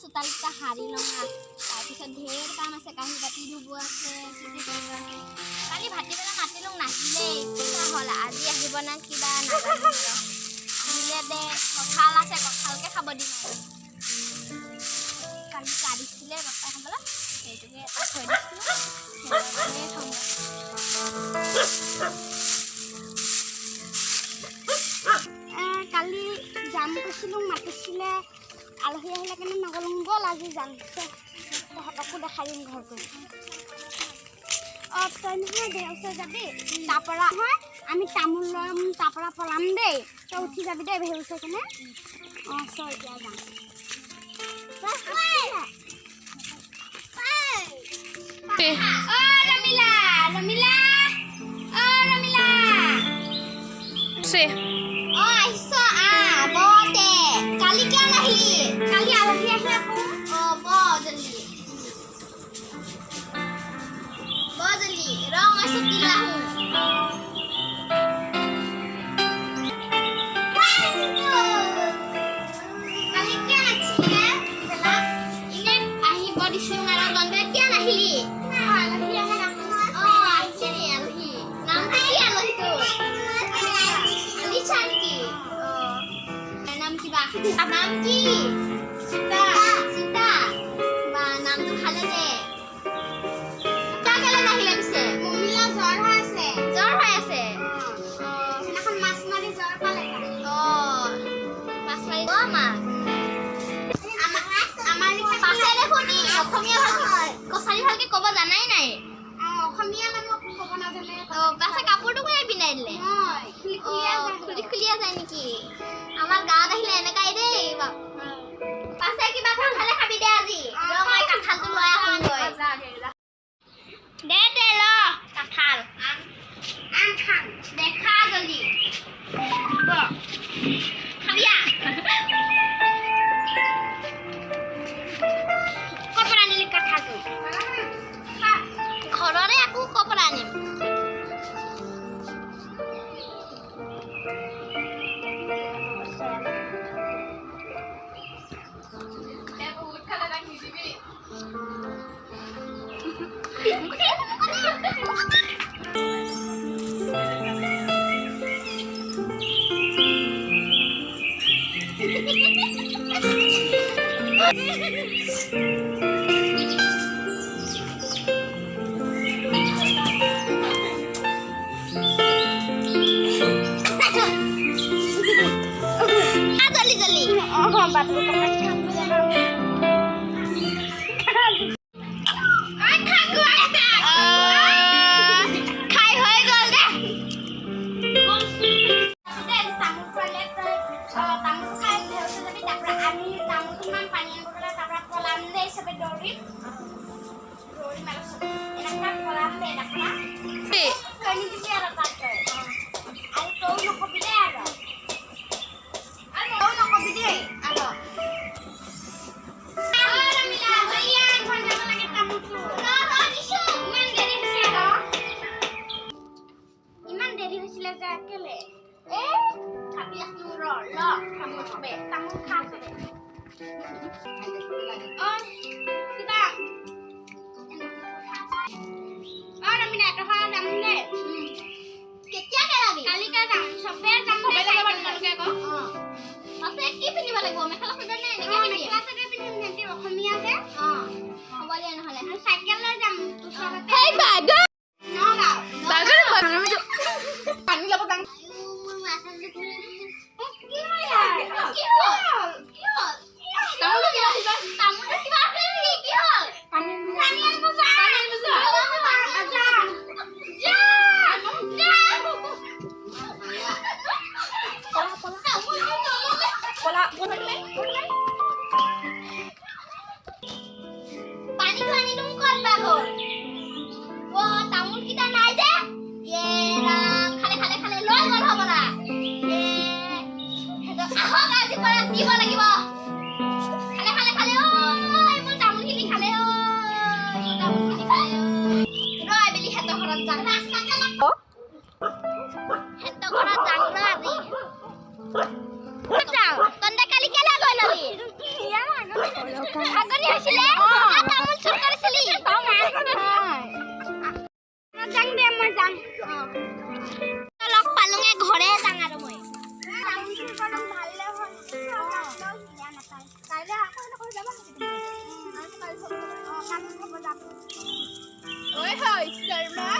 চোতালটা হাৰি লওঁ তাৰপিছত ঢেৰ কাম আছে, কাঁহী বাতি ধুব আছে, কালি ভাটিবেলা মাতিলোঁ নাহিলেই, কিবা হ'ল আজি আহিব না কিবা নাজানো আৰু। আহিলে দে কঁঠাল আছে, কঁঠালকে খাব দিম আৰু। কালি কাঢ়িছিলে বাপাই খাবলৈ, সেইটোকে এটা থৈ দিছিলোঁ, সেইটোকে খাম। কালি যাম কৈছিলোঁ, মাতিছিলে, আলহী আহিলে কাৰণে নগ'লো, গ'ল আজি যাম তহঁতকো দেখাই দিম ঘৰটো। অঁ তই নহয় দে ওচৰ যাবি, তাৰপৰা নহয় আমি তামোল ল'ম, তাৰপৰা পলাম দেই, তই উঠি যাবি দেই ভেউ ওচৰ কেনে। অঁ চল এতিয়া যাম। ৰমিলা ৰমিলা ৰমিলা আহিছ দে, কালি কিয় নাহিলি? কালি আলহী আহে আকৌ। জলদি ৰ মই ছুটি লৈ আহোঁ। কালি কিয় নাহিলি? এনে আহিব দিছোঁ আৰু গন্ধে কিয় নাহিলি? আলহী আহে আহিছে নি আলহী? নামটো কি আলহীটো? আলিছা নেকি? নাম কিবা নাম কি? সীতা সীতা বা নামটো ভালে দে। কেলে নাহিলে পিছে? মমিলা জ্বৰ হৈ আছে। জ্বৰ হৈ আছে? সেইদিনাখন মাছ মাৰি জ্বৰ পালে। মাছ মাৰি মা আমাৰ পাছে দেখোন অসমীয়া কছাৰী ভালকে ক'ব জানাই নাই। অসমীয়া মানুহ ক'ব নাজানে। পাছে কাপোৰটো কোনে পিন্ধাই দিলে? খুলিয়া যায় নেকি? আমাৰ গাঁৱত আহিলে এনেকাই দেই। পাছে কিবা খালে খাবি দে আজি। মই কাঁঠালটো লৈ আহোঁগৈ। দে দে ল কাঁঠাল আন খাম দেখা জলদি খাবিয়া। ক'ৰ পৰা আনিলি কাঁঠালটো? ঘৰৰে আকৌ ক'ৰ পৰা আনিম? Heto kora jangna aji. যাওঁ তন্দে কালি কেলা গৈ ললি আগনি হৈছিলে তামোল চুৰ কৰিছিলি যাং দে মই যাম লগ পালোঙে ঘৰে যাং আৰু মই তামোল চুৰ কৰম ভালে হ'ল কাইলে আকৌ নকৰি যাবা ঐ হয় শৰ্মা